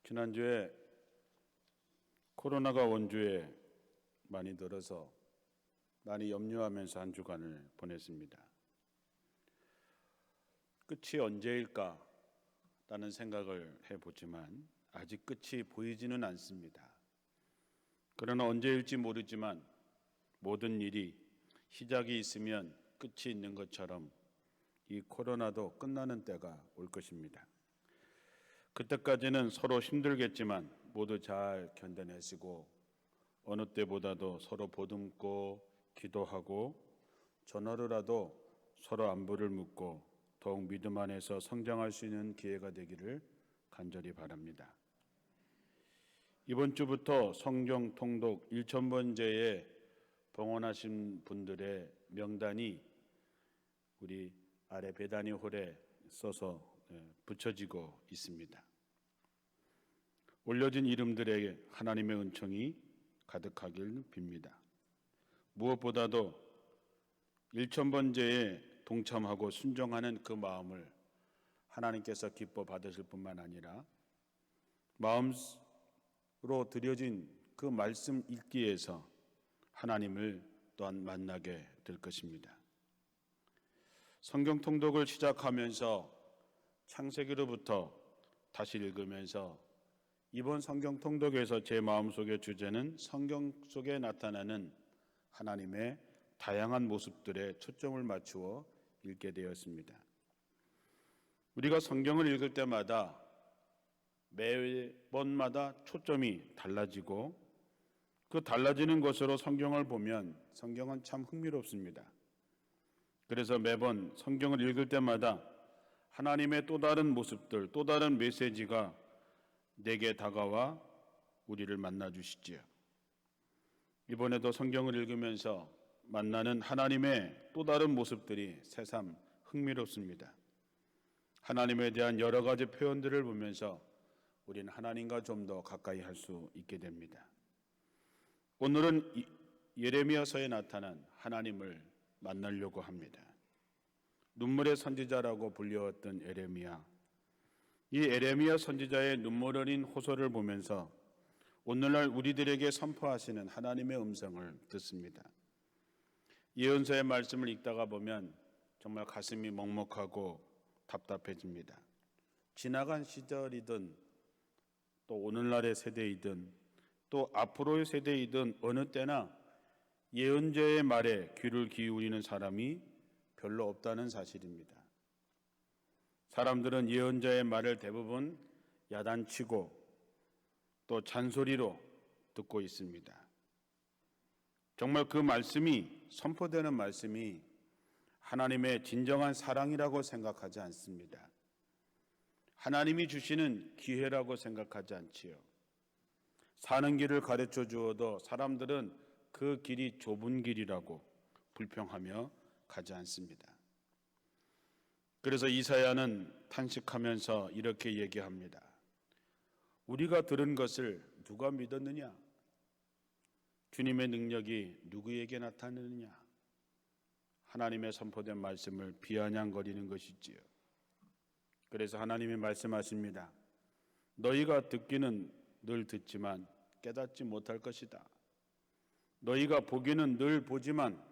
지난주에 코로나가 원주에 많이 늘어서 많이 염려하면서 한 주간을 보냈습니다. 끝이 언제일까? 라는 생각을 해보지만 아직 끝이 보이지는 않습니다. 그러나 언제일지 모르지만 모든 일이 시작이 있으면 끝이 있는 것처럼 이 코로나도 끝나는 때가 올 것입니다. 그때까지는 서로 힘들겠지만 모두 잘 견뎌내시고 어느 때보다도 서로 보듬고 기도하고 전화로라도 서로 안부를 묻고 더욱 믿음 안에서 성장할 수 있는 기회가 되기를 간절히 바랍니다. 이번 주부터 성경 통독 1000번째에 봉헌하신 분들의 명단이 우리 아래 베다니 홀에 써서 붙여지고 있습니다. 올려진 이름들에게 하나님의 은총이 가득하길 빕니다. 무엇보다도 1000번째에 동참하고 순종하는 그 마음을 하나님께서 기뻐 받으실 뿐만 아니라 마음으로 드려진 그 말씀 읽기에서 하나님을 또한 만나게 될 것입니다. 성경 통독을 시작하면서 창세기로부터 다시 읽으면서 이번 성경 통독에서 제 마음속의 주제는 성경 속에 나타나는 하나님의 다양한 모습들에 초점을 맞추어 읽게 되었습니다. 우리가 성경을 읽을 때마다 매번마다 초점이 달라지고 그 달라지는 것으로 성경을 보면 성경은 참 흥미롭습니다. 그래서 매번 성경을 읽을 때마다 하나님의 또 다른 모습들, 또 다른 메시지가 내게 다가와 우리를 만나주시지요. 이번에도 성경을 읽으면서 만나는 하나님의 또 다른 모습들이 새삼 흥미롭습니다. 하나님에 대한 여러 가지 표현들을 보면서 우리는 하나님과 좀 더 가까이 할 수 있게 됩니다. 오늘은 예레미야서에 나타난 하나님을 만나려고 합니다. 눈물의 선지자라고 불려왔던 예레미야. 이 예레미야 선지자의 눈물 어린 호소를 보면서 오늘날 우리들에게 선포하시는 하나님의 음성을 듣습니다. 예언서의 말씀을 읽다가 보면 정말 가슴이 먹먹하고 답답해집니다. 지나간 시절이든 또 오늘날의 세대이든 또 앞으로의 세대이든 어느 때나 예언자의 말에 귀를 기울이는 사람이 별로 없다는 사실입니다. 사람들은 예언자의 말을 대부분 야단치고 또 잔소리로 듣고 있습니다. 정말 그 말씀이 선포되는 말씀이 하나님의 진정한 사랑이라고 생각하지 않습니다. 하나님이 주시는 기회라고 생각하지 않지요. 사는 길을 가르쳐 주어도 사람들은 그 길이 좁은 길이라고 불평하며 가지 않습니다. 그래서 이사야는 탄식하면서 이렇게 얘기합니다. 우리가 들은 것을 누가 믿었느냐? 주님의 능력이 누구에게 나타나느냐? 하나님의 선포된 말씀을 비아냥거리는 것이지요. 그래서 하나님이 말씀하십니다. 너희가 듣기는 늘 듣지만 깨닫지 못할 것이다. 너희가 보기는 늘 보지만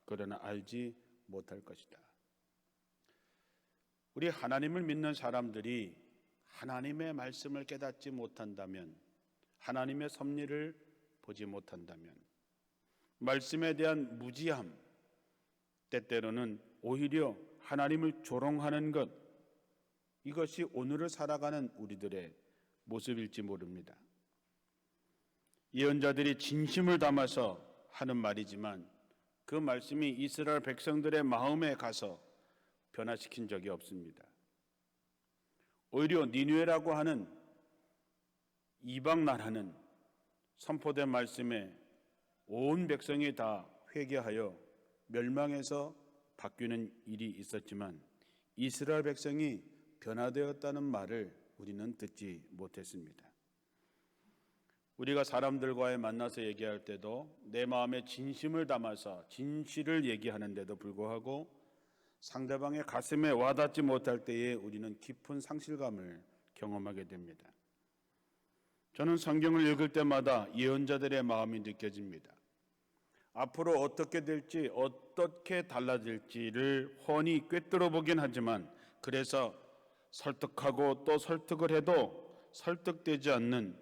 그러나 알지 못할 것이다. 우리 하나님을 믿는 사람들이 하나님의 말씀을 깨닫지 못한다면, 하나님의 섭리를 보지 못한다면, 말씀에 대한 무지함, 때때로는 오히려 하나님을 조롱하는 것, 이것이 오늘을 살아가는 우리들의 모습일지 모릅니다. 예언자들이 진심을 담아서 하는 말이지만 그 말씀이 이스라엘 백성들의 마음에 가서 변화시킨 적이 없습니다. 오히려 니느웨라고 하는 이방 나라는 선포된 말씀에 온 백성이 다 회개하여 멸망해서 바뀌는 일이 있었지만 이스라엘 백성이 변화되었다는 말을 우리는 듣지 못했습니다. 우리가 사람들과의 만나서 얘기할 때도 내 마음에 진심을 담아서 진실을 얘기하는데도 불구하고 상대방의 가슴에 와닿지 못할 때에 우리는 깊은 상실감을 경험하게 됩니다. 저는 성경을 읽을 때마다 예언자들의 마음이 느껴집니다. 앞으로 어떻게 될지, 어떻게 달라질지를 훤히 꿰뚫어 보긴 하지만, 그래서 설득하고 또 설득을 해도 설득되지 않는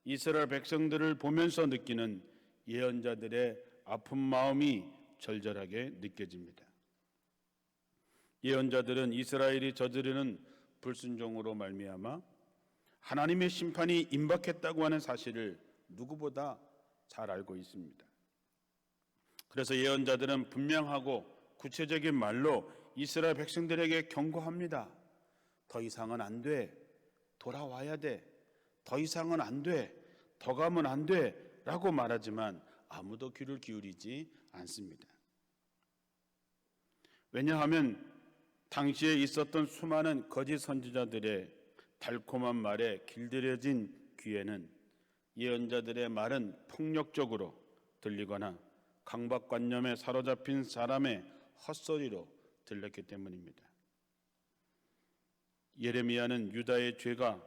이스라엘 백성들을 보면서 느끼는 예언자들의 아픈 마음이 절절하게 느껴집니다. 예언자들은 이스라엘이 저지르는 불순종으로 말미암아 하나님의 심판이 임박했다고 하는 사실을 누구보다 잘 알고 있습니다. 그래서 예언자들은 분명하고 구체적인 말로 이스라엘 백성들에게 경고합니다. 더 이상은 안 돼. 돌아와야 돼. 더 이상은 안 돼. 더 가면 안 돼. 라고 말하지만 아무도 귀를 기울이지 않습니다. 왜냐하면 당시에 있었던 수많은 거짓 선지자들의 달콤한 말에 길들여진 귀에는 예언자들의 말은 폭력적으로 들리거나 강박관념에 사로잡힌 사람의 헛소리로 들렸기 때문입니다. 예레미야는 유다의 죄가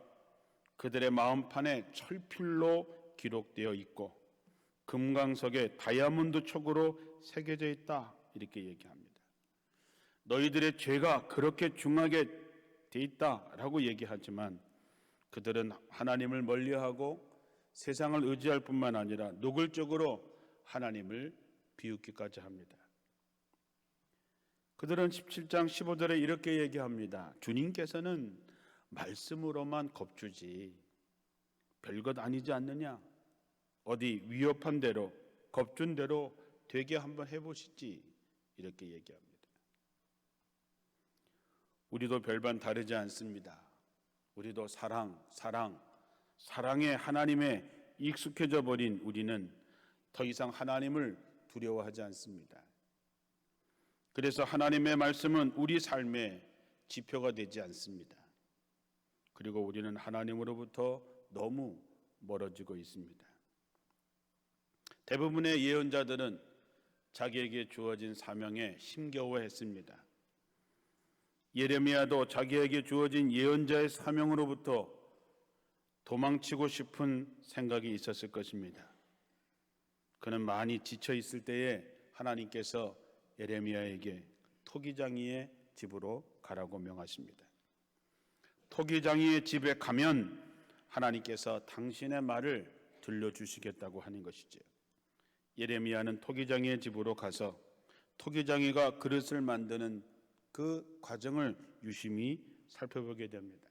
그들의 마음판에 철필로 기록되어 있고 금강석에 다이아몬드 촉으로 새겨져 있다, 이렇게 얘기합니다. 너희들의 죄가 그렇게 중하게 돼 있다라고 얘기하지만 그들은 하나님을 멀리하고 세상을 의지할 뿐만 아니라 노골적으로 하나님을 비웃기까지 합니다. 그들은 17장 15절에 이렇게 얘기합니다. 주님께서는 말씀으로만 겁주지 별것 아니지 않느냐? 어디 위협한 대로 겁준 대로 되게 한번 해보시지, 이렇게 얘기합니다. 우리도 별반 다르지 않습니다. 우리도 사랑에 하나님에 익숙해져 버린 우리는 더 이상 하나님을 두려워하지 않습니다. 그래서 하나님의 말씀은 우리 삶의 지표가 되지 않습니다. 그리고 우리는 하나님으로부터 너무 멀어지고 있습니다. 대부분의 예언자들은 자기에게 주어진 사명에 힘겨워했습니다. 예레미야도 자기에게 주어진 예언자의 사명으로부터 도망치고 싶은 생각이 있었을 것입니다. 그는 많이 지쳐 있을 때에 하나님께서 예레미야에게 토기장이의 집으로 가라고 명하십니다. 토기장이의 집에 가면 하나님께서 당신의 말을 들려주시겠다고 하는 것이죠. 예레미야는 토기장이의 집으로 가서 토기장이가 그릇을 만드는 그 과정을 유심히 살펴보게 됩니다.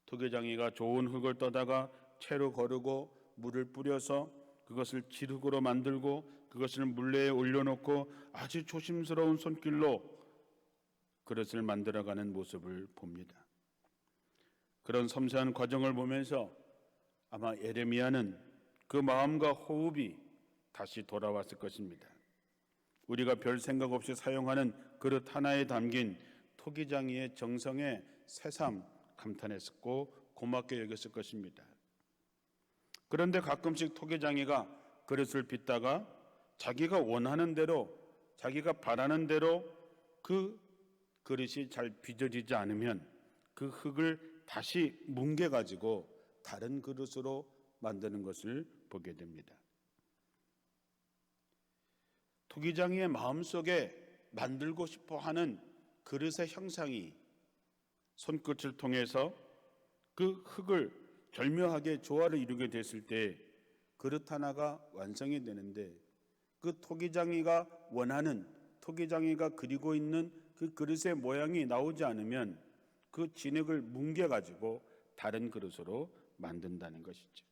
토기장이가 좋은 흙을 떠다가 채로 거르고 물을 뿌려서 그것을 질흙으로 만들고 그것을 물레에 올려놓고 아주 조심스러운 손길로 그릇을 만들어가는 모습을 봅니다. 그런 섬세한 과정을 보면서 아마 예레미야는 그 마음과 호흡이 다시 돌아왔을 것입니다. 우리가 별 생각 없이 사용하는 그릇 하나에 담긴 토기장이의 정성에 새삼 감탄했고 고맙게 여겼을 것입니다. 그런데 가끔씩 토기장이가 그릇을 빚다가 자기가 원하는 대로, 자기가 바라는 대로 그 그릇이 잘 빚어지지 않으면 그 흙을 다시 뭉개가지고 다른 그릇으로 만드는 것을 보게 됩니다. 토기장이의 마음속에 만들고 싶어 하는 그릇의 형상이 손끝을 통해서 그 흙을 절묘하게 조화를 이루게 됐을 때 그릇 하나가 완성이 되는데 그 토기장이가 원하는, 토기장이가 그리고 있는 그 그릇의 모양이 나오지 않으면 그 진흙을 뭉개가지고 다른 그릇으로 만든다는 것이죠.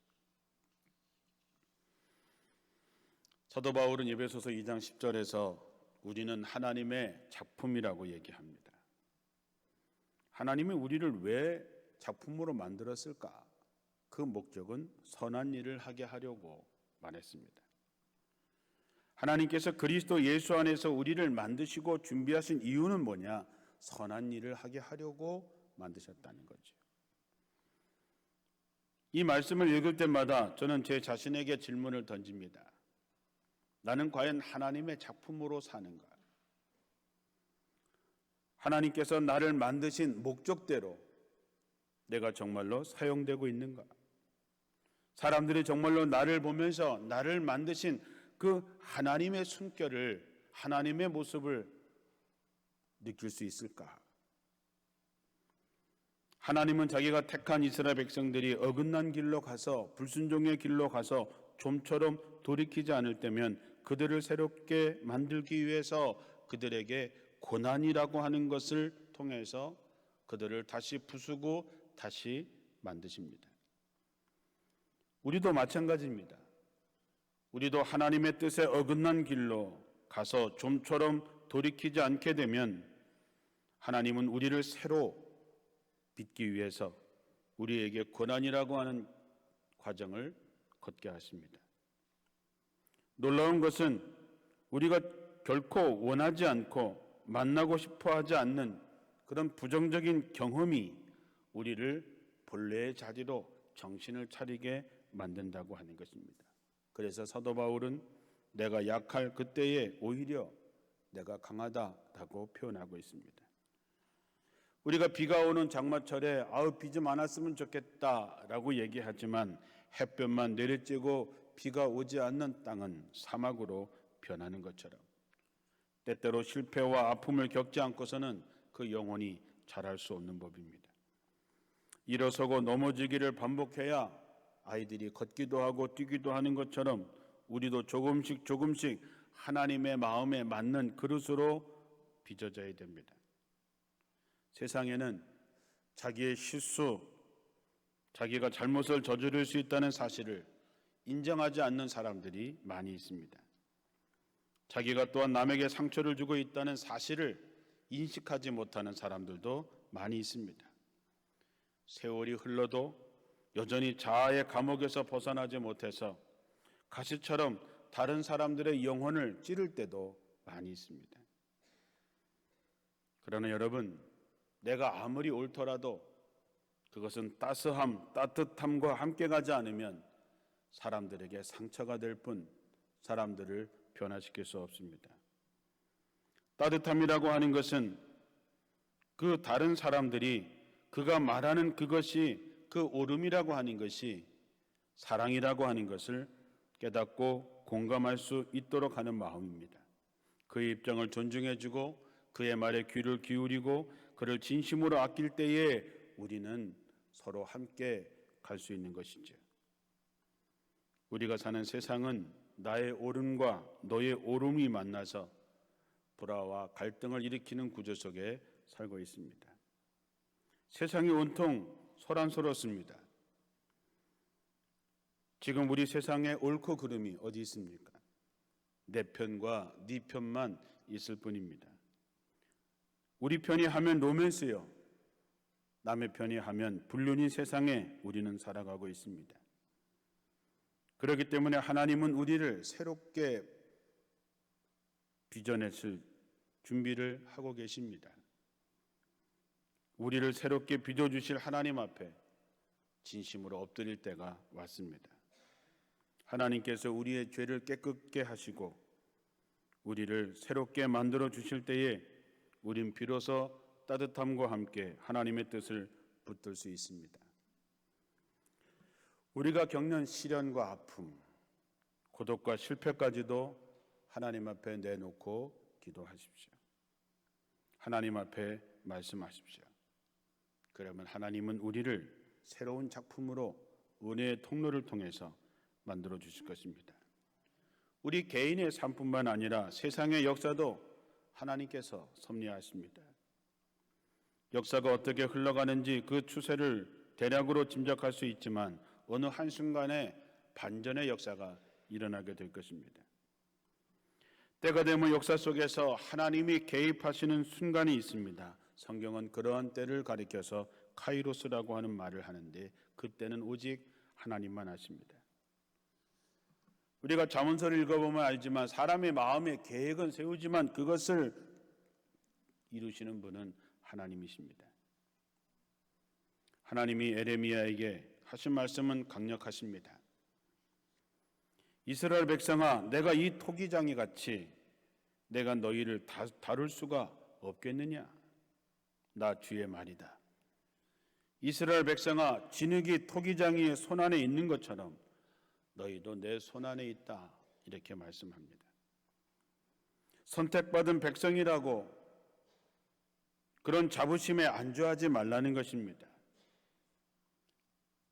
사도 바울은 에베소서 2장 10절에서 우리는 하나님의 작품이라고 얘기합니다. 하나님이 우리를 왜 작품으로 만들었을까? 그 목적은 선한 일을 하게 하려고 말했습니다. 하나님께서 그리스도 예수 안에서 우리를 만드시고 준비하신 이유는 뭐냐? 선한 일을 하게 하려고 만드셨다는 거죠. 이 말씀을 읽을 때마다 저는 제 자신에게 질문을 던집니다. 나는 과연 하나님의 작품으로 사는가? 하나님께서 나를 만드신 목적대로 내가 정말로 사용되고 있는가? 사람들이 정말로 나를 보면서 나를 만드신 그 하나님의 숨결을, 하나님의 모습을 느낄 수 있을까? 하나님은 자기가 택한 이스라엘 백성들이 어긋난 길로 가서, 불순종의 길로 가서 좀처럼 돌이키지 않을 때면 그들을 새롭게 만들기 위해서 그들에게 고난이라고 하는 것을 통해서 그들을 다시 부수고 다시 만드십니다. 우리도 마찬가지입니다. 우리도 하나님의 뜻에 어긋난 길로 가서 좀처럼 돌이키지 않게 되면 하나님은 우리를 새로 빚기 위해서 우리에게 고난이라고 하는 과정을 걷게 하십니다. 놀라운 것은 우리가 결코 원하지 않고 만나고 싶어 하지 않는 그런 부정적인 경험이 우리를 본래의 자리로 정신을 차리게 만든다고 하는 것입니다. 그래서 사도 바울은 내가 약할 그때에 오히려 내가 강하다라고 표현하고 있습니다. 우리가 비가 오는 장마철에 비 좀 안 왔으면 좋겠다라고 얘기하지만 햇볕만 내리쬐고 비가 오지 않는 땅은 사막으로 변하는 것처럼 때때로 실패와 아픔을 겪지 않고서는 그 영혼이 자랄 수 없는 법입니다. 일어서고 넘어지기를 반복해야 아이들이 걷기도 하고 뛰기도 하는 것처럼 우리도 조금씩 하나님의 마음에 맞는 그릇으로 빚어져야 됩니다. 세상에는 자기의 실수, 자기가 잘못을 저지를 수 있다는 사실을 인정하지 않는 사람들이 많이 있습니다. 자기가 또한 남에게 상처를 주고 있다는 사실을 인식하지 못하는 사람들도 많이 있습니다. 세월이 흘러도 여전히 자아의 감옥에서 벗어나지 못해서 가시처럼 다른 사람들의 영혼을 찌를 때도 많이 있습니다. 그러나 여러분, 내가 아무리 옳더라도 그것은 따스함, 따뜻함과 함께 가지 않으면 사람들에게 상처가 될 뿐 사람들을 변화시킬 수 없습니다. 따뜻함이라고 하는 것은 그 다른 사람들이 그가 말하는 그것이 그 옳음이라고 하는 것이 사랑이라고 하는 것을 깨닫고 공감할 수 있도록 하는 마음입니다. 그의 입장을 존중해주고 그의 말에 귀를 기울이고 그를 진심으로 아낄 때에 우리는 서로 함께 갈 수 있는 것이죠. 우리가 사는 세상은 나의 옳음과 너의 옳음이 만나서 불화와 갈등을 일으키는 구조 속에 살고 있습니다. 세상이 온통 소란스럽습니다. 지금 우리 세상에 옳고 그름이 어디 있습니까? 내 편과 네 편만 있을 뿐입니다. 우리 편이 하면 로맨스요, 남의 편이 하면 불륜인 세상에 우리는 살아가고 있습니다. 그렇기 때문에 하나님은 우리를 새롭게 빚어냈을 준비를 하고 계십니다. 우리를 새롭게 빚어주실 하나님 앞에 진심으로 엎드릴 때가 왔습니다. 하나님께서 우리의 죄를 깨끗게 하시고 우리를 새롭게 만들어 주실 때에 우린 비로소 따뜻함과 함께 하나님의 뜻을 붙들 수 있습니다. 우리가 겪는 시련과 아픔, 고독과 실패까지도 하나님 앞에 내놓고 기도하십시오. 하나님 앞에 말씀하십시오. 그러면 하나님은 우리를 새로운 작품으로 은혜의 통로를 통해서 만들어 주실 것입니다. 우리 개인의 삶뿐만 아니라 세상의 역사도 하나님께서 섭리하십니다. 역사가 어떻게 흘러가는지 그 추세를 대략으로 짐작할 수 있지만 어느 한순간에 반전의 역사가 일어나게 될 것입니다. 때가 되면 역사 속에서 하나님이 개입하시는 순간이 있습니다. 성경은 그러한 때를 가리켜서 카이로스라고 하는 말을 하는데 그때는 오직 하나님만 아십니다. 우리가 잠언서를 읽어보면 알지만 사람의 마음에 계획은 세우지만 그것을 이루시는 분은 하나님이십니다. 하나님이 에레미야에게 하신 말씀은 강력하십니다. 이스라엘 백성아, 내가 이 토기장이 같이 내가 너희를 다룰 수가 없겠느냐? 나 주의 말이다. 이스라엘 백성아, 진흙이 토기장이의 손안에 있는 것처럼 너희도 내 손안에 있다. 이렇게 말씀합니다. 선택받은 백성이라고 그런 자부심에 안주하지 말라는 것입니다.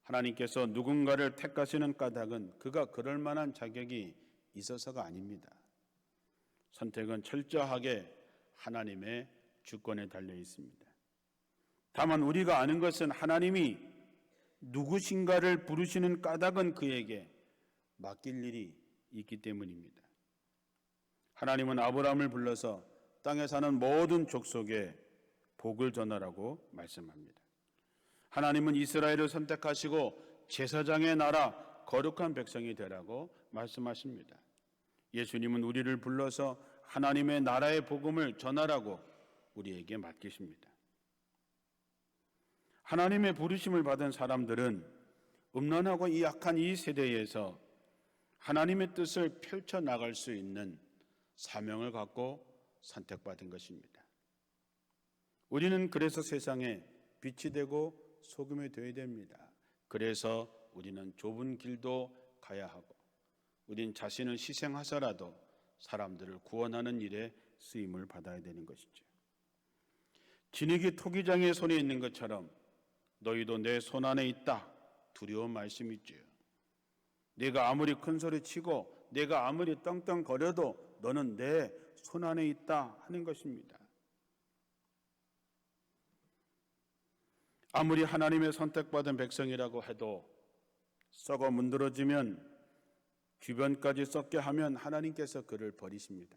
하나님께서 누군가를 택하시는 까닭은 그가 그럴 만한 자격이 있어서가 아닙니다. 선택은 철저하게 하나님의 주권에 달려 있습니다. 다만 우리가 아는 것은 하나님이 누구신가를 부르시는 까닭은 그에게 맡길 일이 있기 때문입니다. 하나님은 아브라함을 불러서 땅에 사는 모든 족속에 복을 전하라고 말씀합니다. 하나님은 이스라엘을 선택하시고 제사장의 나라 거룩한 백성이 되라고 말씀하십니다. 예수님은 우리를 불러서 하나님의 나라의 복음을 전하라고 우리에게 맡기십니다. 하나님의 부르심을 받은 사람들은 음란하고 약한 이 세대에서 하나님의 뜻을 펼쳐나갈 수 있는 사명을 갖고 선택받은 것입니다. 우리는 그래서 세상에 빛이 되고 소금이 되어야 됩니다. 그래서 우리는 좁은 길도 가야 하고 우린 자신을 희생하서라도 사람들을 구원하는 일에 쓰임을 받아야 되는 것이죠. 진흙이 토기장의 손에 있는 것처럼 너희도 내 손 안에 있다. 두려운 말씀이지요. 내가 아무리 큰 소리 치고 내가 아무리 떵떵거려도 너는 내 손 안에 있다 하는 것입니다. 아무리 하나님의 선택받은 백성이라고 해도 썩어 문드러지면 주변까지 썩게 하면 하나님께서 그를 버리십니다.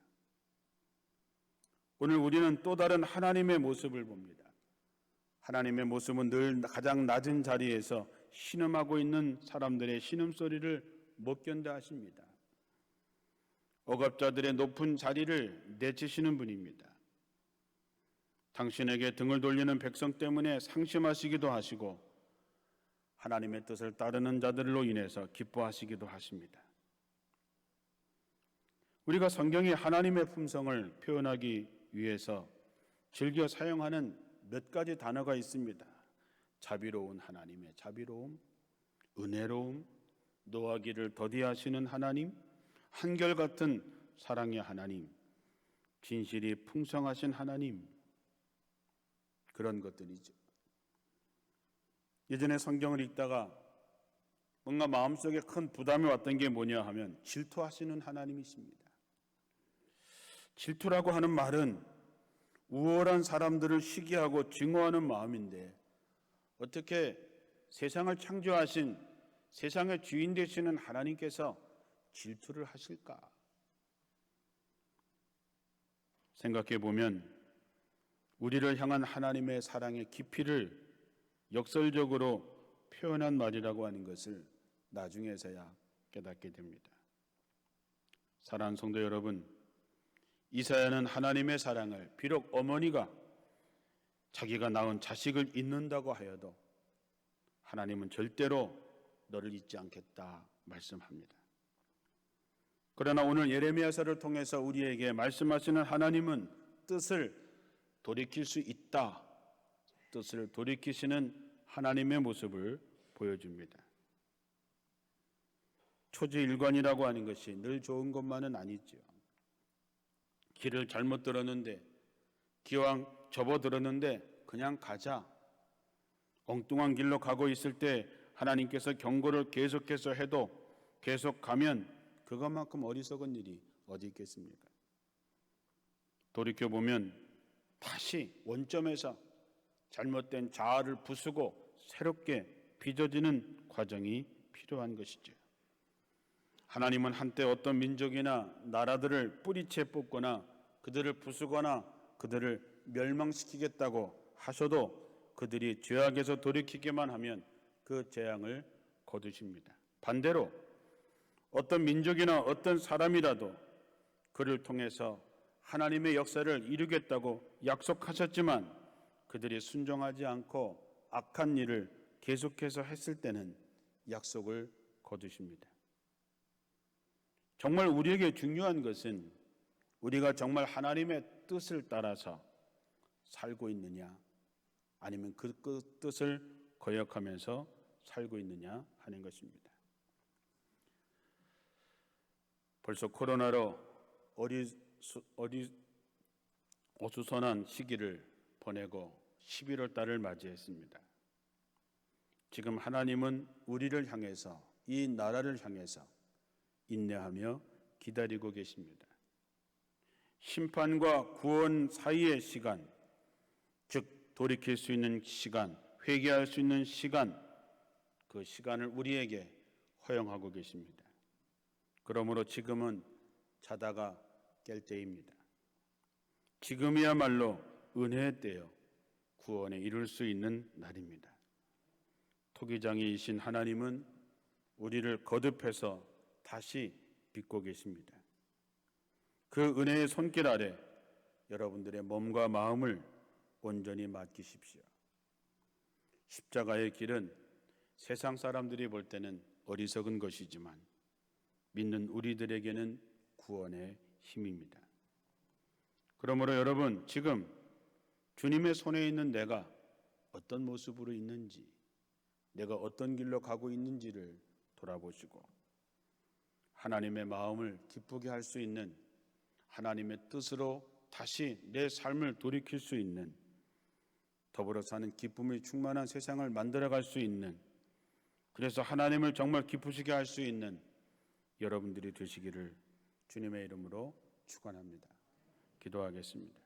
오늘 우리는 또 다른 하나님의 모습을 봅니다. 하나님의 모습은 늘 가장 낮은 자리에서 신음하고 있는 사람들의 신음소리를 못 견뎌 하십니다. 억압자들의 높은 자리를 내치시는 분입니다. 당신에게 등을 돌리는 백성 때문에 상심하시기도 하시고 하나님의 뜻을 따르는 자들로 인해서 기뻐하시기도 하십니다. 우리가 성경이 하나님의 품성을 표현하기 위해서 즐겨 사용하는 몇 가지 단어가 있습니다. 자비로운 하나님의 자비로움, 은혜로움, 노하기를 더디하시는 하나님, 한결같은 사랑의 하나님, 진실이 풍성하신 하나님, 그런 것들이죠. 예전에 성경을 읽다가 뭔가 마음속에 큰 부담이 왔던 게 뭐냐 하면 질투하시는 하나님이십니다. 질투라고 하는 말은 우월한 사람들을 시기하고 증오하는 마음인데 어떻게 세상을 창조하신 세상의 주인 되시는 하나님께서 질투를 하실까? 생각해 보면 우리를 향한 하나님의 사랑의 깊이를 역설적으로 표현한 말이라고 하는 것을 나중에서야 깨닫게 됩니다. 사랑하는 성도 여러분, 이사야는 하나님의 사랑을 비록 어머니가 자기가 낳은 자식을 잊는다고 하여도 하나님은 절대로 너를 잊지 않겠다 말씀합니다. 그러나 오늘 예레미야서를 통해서 우리에게 말씀하시는 하나님은 뜻을 돌이킬 수 있다. 뜻을 돌이키시는 하나님의 모습을 보여줍니다. 초지일관이라고 하는 것이 늘 좋은 것만은 아니죠. 길을 잘못 들었는데 기왕 접어들었는데 그냥 가자. 엉뚱한 길로 가고 있을 때 하나님께서 경고를 계속해서 해도 계속 가면 그것만큼 어리석은 일이 어디 있겠습니까? 돌이켜보면 다시 원점에서 잘못된 자아를 부수고 새롭게 빚어지는 과정이 필요한 것이죠. 하나님은 한때 어떤 민족이나 나라들을 뿌리채 뽑거나 그들을 부수거나 그들을 멸망시키겠다고 하셔도 그들이 죄악에서 돌이키기만 하면 그 재앙을 거두십니다. 반대로 어떤 민족이나 어떤 사람이라도 그를 통해서 하나님의 역사를 이루겠다고 약속하셨지만 그들이 순종하지 않고 악한 일을 계속해서 했을 때는 약속을 거두십니다. 정말 우리에게 중요한 것은 우리가 정말 하나님의 뜻을 따라서 살고 있느냐 아니면 그 뜻을 거역하면서 살고 있느냐 하는 것입니다. 벌써 코로나로 어수선한 시기를 보내고 11월 달을 맞이했습니다. 지금 하나님은 우리를 향해서, 이 나라를 향해서 인내하며 기다리고 계십니다. 심판과 구원 사이의 시간, 즉 돌이킬 수 있는 시간, 회개할 수 있는 시간, 그 시간을 우리에게 허용하고 계십니다. 그러므로 지금은 자다가 깰 때입니다. 지금이야말로 은혜의 때요, 구원에 이룰 수 있는 날입니다. 토기장이이신 하나님은 우리를 거듭해서 다시 빚고 계십니다. 그 은혜의 손길 아래 여러분들의 몸과 마음을 온전히 맡기십시오. 십자가의 길은 세상 사람들이 볼 때는 어리석은 것이지만 믿는 우리들에게는 구원의 힘입니다. 그러므로 여러분, 지금 주님의 손에 있는 내가 어떤 모습으로 있는지, 내가 어떤 길로 가고 있는지를 돌아보시고 하나님의 마음을 기쁘게 할 수 있는, 하나님의 뜻으로 다시 내 삶을 돌이킬 수 있는, 더불어 사는 기쁨이 충만한 세상을 만들어갈 수 있는, 그래서 하나님을 정말 기쁘시게 할 수 있는 여러분들이 되시기를 주님의 이름으로 축원합니다. 기도하겠습니다.